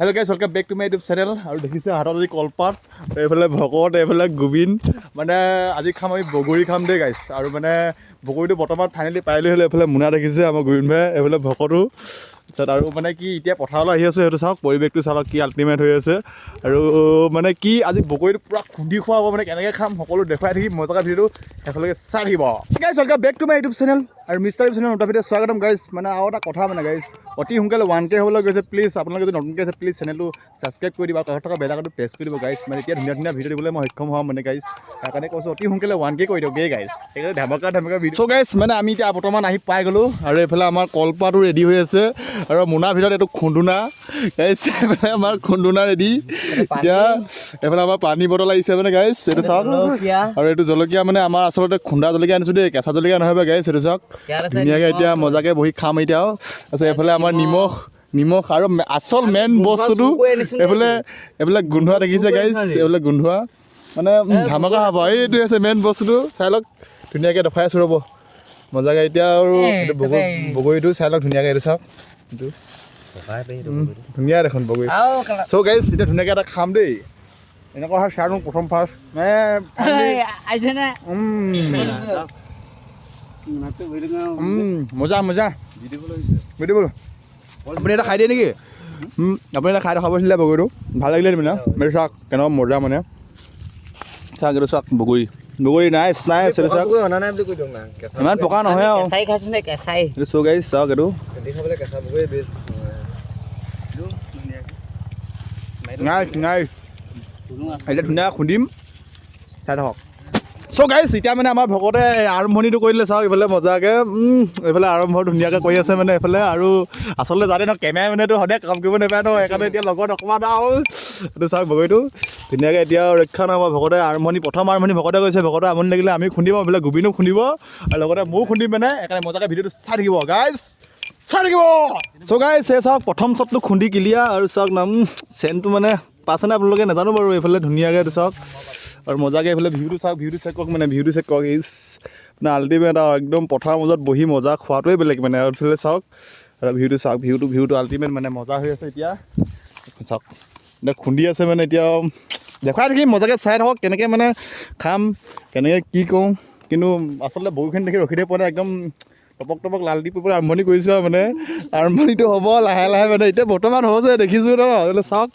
Hello guys, welcome back to my YouTube channel. আৰু দেখিছে হাতত আজি কলপাত এইফালে ভকত এইফালে গোবিন মানে আজি খাম আমি বগৰী খাম দেই গাইছ আৰু মানে বগৰীটো বৰ্তমান ফাইনেলি পাইলৈ হ'লে এইফালে মুনা দেখিছে আমাৰ গোবিন ভাই এইফালে ভকতো তাৰপিছত আৰু মানে কি এতিয়া পথাৰলৈ আহি আছে সেইটো চাওক পৰিৱেশটো চাওক কি আল্টিমেট হৈ আছে আৰু মানে কি আজি বগৰীটো পুৰা খুন্দি খোৱা হ'ব মানে কেনেকৈ খাম সকলো দেখুৱাই থাকিম মজাকৈ ভিডিঅ'টো সেইফালেকে চাই থাকিব guys welcome back to my YouTube channel আৰু মিষ্টাৰ ইউটিউব চেনেল নতুন ভিডিঅ' স্বাগতম গাইছ মানে আৰু এটা কথা মানে গাইছ অতি সোনকালে 1K হ'বলৈ গৈছে প্লিজ আপোনালোকে যদি নতুনকৈ আছে প্লিজ চেনেলটো ছাবস্ক্ৰাইব কৰি দিব আৰু কাষত থকা বেল আইকনটো প্ৰেছ কৰি দিব গাইছ মানে এতিয়া ধুনীয়া ভিডিঅ' দিবলৈ মই সক্ষম হ'ম মানে গাইছ সেইকাৰণে কৈছোঁ অতি সোনকালে 1K কৰি দিয়ক গে গাইছ সেইকাৰণে ধামাকা ভিডিঅ' চ' গাইছ মানে আমি এতিয়া বৰ্তমান আহি পাই গ'লোঁ আৰু এইফালে আমাৰ কলপাতো ৰেডি হৈ আছে আৰু মোনাৰ ভিতৰত এইটো খুন্দুনা গাইছ এইফালে আমাৰ খুন্দুনা ৰেডি এতিয়া এইফালে আমাৰ পানী বটল আহিছে মানে গাইছ এইটো চাওক আৰু এইটো জলকীয়া মানে আমাৰ আচলতে খুন্দা জলকীয়া আনিছোঁ দেই কেঁচা জলকীয়া নহয় বা গাইছ এইটো চাওক ধুনীয়াকৈ এতিয়া মজাকৈ বহি খাম এতিয়াও তাৰপিছত এইফালে আমাৰ নিমখ আৰু আচল মেইন বস্তুটো এইফালে গোন্ধোৱা দেখিছে গাইছ এইফালে গোন্ধোৱা মানে ধামাকা হ'ব এইটো হৈছে মেইন বস্তুটো চাই লওক ধুনীয়াকৈ দেখাই আছোঁ ৰ'ব মজাকৈ এতিয়া আৰু এইটো বগৰীটো চাই লওক ধুনীয়াকৈ এইটো চাওক এইটো ধুনীয়া দেখোন বগৰী চ' গাইছ এতিয়া ধুনীয়াকৈ এটা খাম দেই এনেকুৱা হয় চাওঁ প্ৰথম ফাৰ্ষ্ট মজা ভিডিঅ' আপুনি এটা খাই দিয়ে নেকি আপুনি এটা খাই দেখাব আছিলে বগৰীটো ভাল লাগিলে মানে মেৰি চাওক কেনেকুৱা মজা মানে চাওক এইটো চাওক বগৰী নাইচ এইটো চাওক ইমান পকা নহয় আৰু এইটো চ' গাইছ চাওক এইটো নাইচ এতিয়া ধুনীয়া খুন্দিম চাই থাকক চ' গাইছ এতিয়া মানে আমাৰ ভকতে আৰম্ভণিটো কৰিলে চাওক এইফালে মজাকৈ এইফালে আৰম্ভ ধুনীয়াকৈ কৰি আছে মানে এইফালে আৰু আচলতে জানে ন কেমেৰা মানেতো সদায় কাম কৰিব নাপায় ন সেইকাৰণে এতিয়া লগত অকণমান আৰু এইটো চাওক বগৰীটো ধুনীয়াকৈ এতিয়া ৰক্ষা নাই আমাৰ ভকতে প্ৰথম আৰম্ভণি ভকতে কৰিছে ভকতে আমনি লাগিলে আমি খুন্দিম এইফালে গোবিনো খুন্দিব আৰু লগতে ময়ো খুন্দিম মানে সেইকাৰণে মজাকৈ ভিডিঅ'টো চাই থাকিব গাইছ চাই থাকিব চ' গাইছ এই চাওক প্ৰথম শ্বটটো খুন্দি ক্লিয়াৰ আৰু চাওক চেনটো মানে পাইছেনে আপোনালোকে নাজানো বাৰু এইফালে ধুনীয়াকৈ এইটো চাওক আৰু মজাকৈ এইফালে ভিউটো চাওক ভিউটো চেক কৰক মানে ভিউটো চেক কৰক ইজ মানে আল্টিমেট আৰু একদম পথাৰৰ মাজত বহি মজা খোৱাটোৱে বেলেগ মানে আৰু এইফালে চাওক আৰু ভিউটো চাওক ভিউটো আল্টিমেট মানে মজা হৈ আছে এতিয়া চাওক এতিয়া খুন্দি আছে মানে এতিয়া দেখুৱাই থাকিম মজাকৈ চাই থাকক কেনেকৈ মানে খাম কেনেকৈ কি কৰোঁ কিন্তু আচলতে বগীখিনি দেখি ৰখি থাকিব পৰা নাই একদম টপক লাল দি পেলাই আৰম্ভণি কৰিছোঁ আৰু মানে আৰম্ভণিটো হ'ব লাহে মানে এতিয়া বৰ্তমান হৈছে দেখিছোঁ ন এইফালে চাওক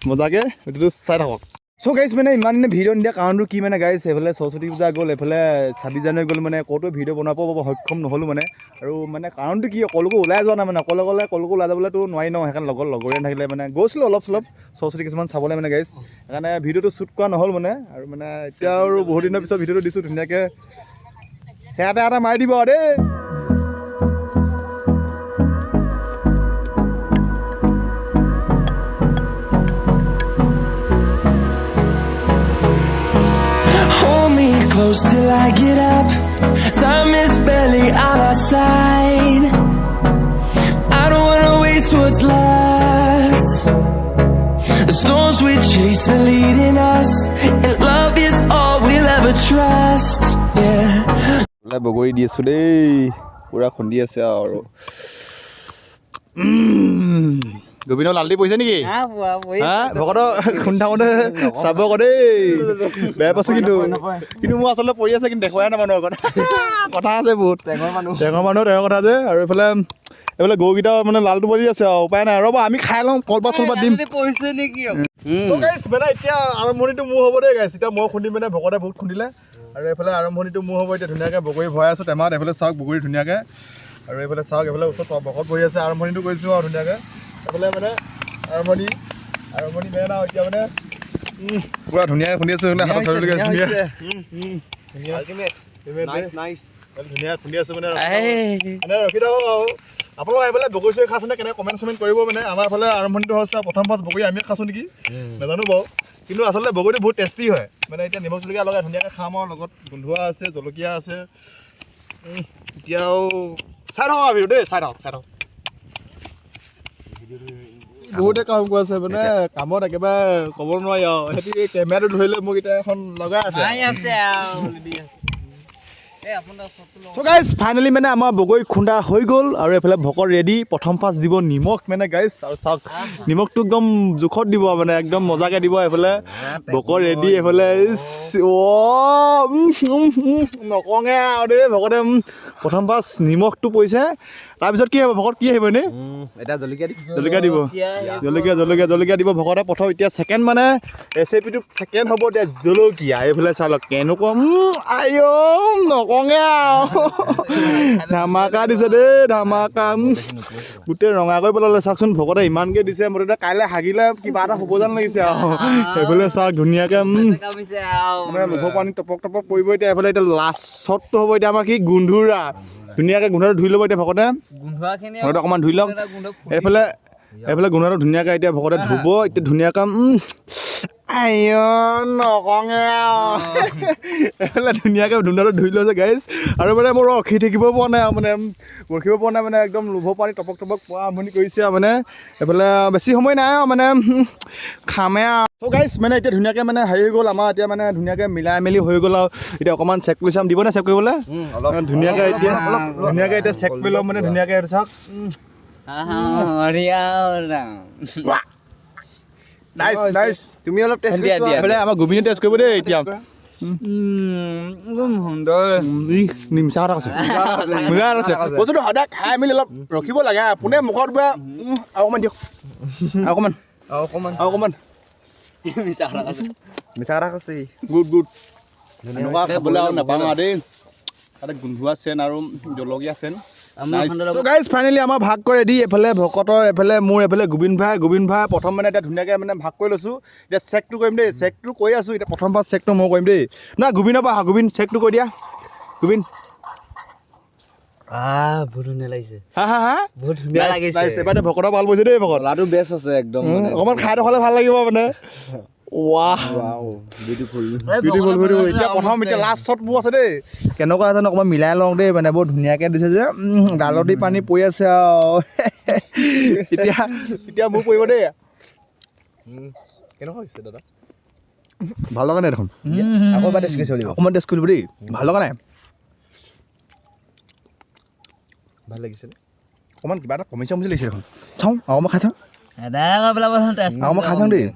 মজাকৈ ভিডিঅ'টো চাই থাকক চ' গাইছ মানে ইমান দিনে ভিডিঅ' নিদিয়া কাৰণটো কি মানে গাইছ এইফালে সৰস্বতী পূজা গ'ল এইফালে 26 জানুৱাৰী গ'ল মানে ক'তো ভিডিঅ' বনাব সক্ষম নহ'লোঁ মানে আৰু মানে কাৰণটো কি কলৈকো ওলাই যোৱা নাই মানে অকলে কলৈকো ওলাই যাবলৈতো নোৱাৰি ন সেইকাৰণে লগৰীয়া থাকিলে মানে গৈছিলোঁ অলপ চলপ সৰস্বতী কিছুমান চাবলৈ মানে গাইছ সেইকাৰণে ভিডিঅ'টো শ্বুট কৰা নহ'ল মানে আৰু মানে এতিয়া আৰু বহুত দিনৰ পিছত ভিডিঅ'টো দিছোঁ ধুনীয়াকৈ এটা মাৰি দিব আৰু দেই Close till I get up. Time is barely on our side. I don't wanna waste what's left. The storms we chase are leading us, and love is all we'll ever trust. Yeah. বগৰী দি আছোঁ দেই পুৰা খুন্দি আছে আৰু গোবিনৰ লালটি পৰিছে নেকি ভকতৰ খুন্দি থাকোঁতে চাব আকৌ দেই বেয়া পাইছোঁ কিন্তু মোৰ আচলতে পৰি আছে কিন্তু দেখুৱাই নাই মানুহৰ কথা আছে বহুত টেঙৰ মানুহ টেঙৰ কথা যে আৰু এইফালে গৰুকেইটা মানে লালটো পৰি আছে আৰু উপায় নাই ৰ'ব আমি খাই লওঁ কলপাত চলপাত দিম পৰিছে নেকি মানে এতিয়া আৰম্ভণিটো মোৰ হ'ব দেই গাইছ এতিয়া মই খুন্দিম মানে ভকতে বহুত খুন্দিলে আৰু এইফালে আৰম্ভণিটো মোৰ হ'ব এতিয়া ধুনীয়াকৈ বগৰী ভৰাই আছোঁ টেমাত এইফালে চাওক বগৰী ধুনীয়াকৈ আৰু এইফালে চাওক এইফালে ওচৰত ভকত বহি আছে আৰম্ভণিটো কৰিছোঁ আৰু ধুনীয়াকৈ এইফালে মানে আৰম্ভণি বেয়া না এতিয়া মানে পুৰা ধুনীয়াকৈ খুন্দি আছোঁ হাতত ধৰিবলগীয়া ধুনীয়া খুন্দি আছোঁ মানে ৰখি থাকক আৰু আপোনালোক এইফালে বগৰী চগৰী খাইছেনে কেনেকৈ কমেণ্ট কৰিব মানে আমাৰ এইফালে আৰম্ভণিটো হৈছে প্ৰথম ফাৰ্ষ্ট বগৰী আমি খাইছোঁ নেকি নাজানো বাৰু কিন্তু আচলতে বগৰীটো বহুত টেষ্টি হয় মানে এতিয়া নিমখ জলকীয়া লগাই ধুনীয়াকৈ খাম আৰু লগত গোন্ধোৱা আছে জলকীয়া আছে এতিয়াও চাই থাকক আৰু দেই চাই থাকক বহুতে কাম কৰি আছে মানে কামত একেবাৰে ক'ব নোৱাৰি আৰু সিহঁতি কেমেৰাটো ধৰিলে মোক এতিয়া এখন লগাই আছে So guys, finally মানে আমাৰ বগৰী খুন্দা হৈ গ'ল আৰু এফালে ভকত ৰেডি প্ৰথম পাঁচ দিব নিমখ মানে গাইজ আৰু চাওক নিমখটো একদম জোখত দিব মানে একদম মজাকে দিব এফালে ভকত ৰেডি এফালে নকঙে আৰু দেই ভকতে প্ৰথম পাঁচ নিমখটো পৰিছে তাৰপিছত কি হ'ব ভকত কি আহিব এনেই এটা জলকীয়া দিব জলকীয়া দিব ভকতে প্ৰথম এতিয়া ছেকেণ্ড মানে ৰেচিপিটো ছেকেণ্ড হ'ব এতিয়া জলকীয়া এইফালে চালক কেনেকুৱা আই নকঙে আৰু ধামাকা দিছে দেই ধামাকা গোটেই ৰঙা কৰি পেলালে চাওকচোন ভকতে ইমানকৈ দিছে মোৰ এতিয়া কাইলৈ হাগিলে কিবা এটা হ'ব যেন লাগিছে আৰু এইফালে চাওক ধুনীয়াকৈ মানে লোভৰ পানী টপক টপক পৰিব এতিয়া এইফালে এতিয়া লাষ্টতটো হ'ব এতিয়া আমাৰ কি গোন্ধোৰা ধুনীয়াকৈ গোন্ধটো ধুই ল'ব এতিয়া ভকতে গোন্ধটো অকণমান ধুই লওক এইফালে গোন্ধটো ধুনীয়াকৈ এতিয়া ভকতে ধুব এতিয়া ধুনীয়াকৈ আই নকঙে এইফালে ধুনীয়াকৈ গোন্ধটো ধুই লৈছে গাইজ আৰু মানে মোৰ ৰখি থাকিব পৰা নাই মানে একদম লোভৰ পানী টপক টপক পোৱা আৰম্ভণি কৰিছে আৰু মানে এইফালে বেছি সময় নাই আৰু মানে খামে আৰু গাইজ মানে এতিয়া ধুনীয়াকৈ মানে হেৰি হৈ গ'ল আমাৰ এতিয়া মানে ধুনীয়াকৈ মিলাই মেলি হৈ গ'ল আৰু এতিয়া অকণমান চেক কৰি চাম দিবনে চেক কৰিবলৈ ধুনীয়াকৈ এতিয়া চেক কৰি ল'ম মানে ধুনীয়াকৈ এইটো চাওক নাইচ তুমি অলপ টেষ্ট দিয়া আমাৰ গোবিনে টেষ্ট কৰিব দেই এতিয়া মিছা কথা কৈছে বস্তুটো সদায় খাই মেলি অলপ ৰখিব লাগে পোনে মুখত বেয়া অকণমান দিয়ক অকণমান মিছা কথা কৈছে গুড এনেকুৱা খাবলৈ আৰু নাপাওঁ আৰু দেই তাতে গোন্ধোৱা চেন আৰু জলকীয়া চেন গাইজ ফাইনেলি আমাৰ ভাগ কৰি দি এফালে ভকতৰ এফালে মোৰ এফালে গোবিন ভাই প্ৰথম মানে এতিয়া ধুনীয়াকৈ মানে ভাগ কৰি লৈছোঁ এতিয়া চেকটো কৰিম দেই চেকটো কৰি আছোঁ এতিয়া প্ৰথম পাছ চেকটো মই কৰিম দেই না গোবিনৰ পৰা গোবিন চেকটো কৰি দিয়া গোবিন বহুত ধুনীয়া লাগিছে বহুত ধুনীয়া লাগিছে এবাৰ ভকতৰ ভাল পাইছে দেই ভকত লাডু বেষ্ট আছে একদম অকণমান খাই থ'লে ভাল লাগিব মানে ৱাহ বিউটিফুল এতিয়া প্ৰথম এতিয়া লাষ্টত মোৰ আছে দেই কেনেকুৱা জানো অকণমান মিলাই লওঁ দেই মানে বৰ ধুনীয়াকৈ দিছে যে গালতি পানী পৰি আছে আৰু এতিয়া মোৰ পৰিব দেই কেনেকুৱা হৈছে দাদা ভাল লগা নাই দেখোন আকৌ এবাৰ টেষ্ট কৰি চলিব অকণমান টেষ্ট কৰিব দেই ভাল লগা নাই ভাল লাগিছে অকণমান কিবা এটা কমিছে লাগিছে দেখোন চাওঁ আৰু মই খাই চাওঁ মই খাই চাওঁ দেই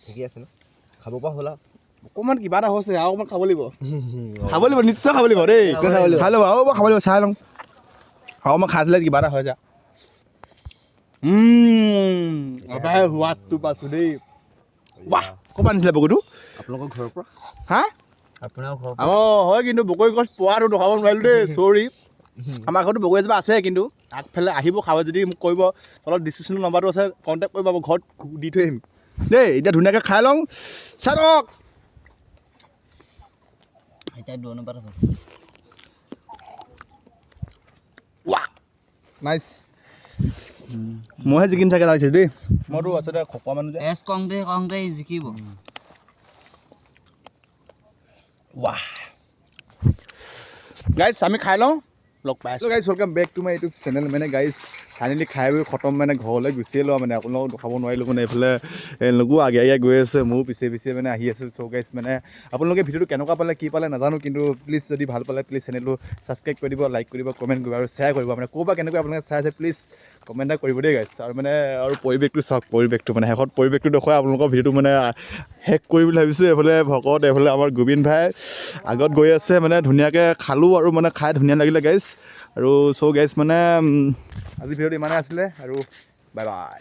ঠিকে আছে ন খাব পৰা হ'ল আৰু অকণমান কিবা এটা হৈছে আৰু অকণমান খাব লাগিব নিশ্চয় খাব লাগিব দেই চাই ল'ব আৰু মই খাব লাগিব চাই লওঁ আৰু মই খাই দিলে কিবা এটা হৈ যায় সোৱাদটো পাইছোঁ দেই বাহ ক'ৰপৰা আনিছিলে বগৰীটো আপোনালোকৰ ঘৰৰ পৰা হা আপোনাৰ ঘৰৰ হয় কিন্তু বগৰী গছ পোৱাটো দেখাব নোৱাৰিলোঁ দেই চৰি আমাৰ ঘৰতো বগৰী এজোপা আছে কিন্তু আগফালে আহিব খাব যদি মোক কৰিব তলত ডিছক্ৰিপশ্যনৰ নম্বৰটো আছে কণ্টেক্ট কৰিব মই ঘৰত দি থৈ আহিম দেই এতিয়া ধুনীয়াকৈ খাই লওঁ চাই লওক নাইচ মইহে জিকিম চাগে লাগিছে দেই মইতো আচলতে খকুৱা মানুহ যে জিকিব ৱাহ গাইজ আমি খাই লওঁ লগ পাই আছোঁ guys welcome back to my YouTube channel মানে গাইজ ফাইনেলি খাই বৈ খতম মানে ঘৰলৈ গুচিয়ে লোৱা মানে আপোনালোকক দেখাব নোৱাৰিলোঁ মানে এইফালে লগো আগে গৈ আছে মোৰো পিছে মানে আহি আছোঁ চ' গাইজ মানে আপোনালোকে ভিডিঅ'টো কেনেকুৱা পালে কি পালে নাজানো কিন্তু প্লিজ যদি ভাল পালে প্লিজ চেনেলটো ছাবস্ক্ৰাইব কৰি দিব লাইক কৰিব কমেণ্ট কৰিব আৰু শ্বেয়াৰ কৰিব মানে ক'ৰবাত কেনেকৈ আপোনালোকে চাই আছে প্লিজ কমেণ্ট এটা কৰিব দেই গাইজ আৰু মানে আৰু পৰিৱেশটো চাওক পৰিৱেশটো মানে শেষত পৰিৱেশটো দেখুৱাই আপোনালোকৰ ভিডিঅ'টো মানে শেষ কৰি বুলি ভাবিছোঁ এইফালে ভকত এইফালে আমাৰ গোবিন ভাই আগত গৈ আছে মানে ধুনীয়াকৈ খালোঁ আৰু মানে খাই ধুনীয়া লাগিলে গাইজ আৰু চ' গাইজ মানে আজি ভিডিঅ'টো ইমানেই আছিলে আৰু বাই বাই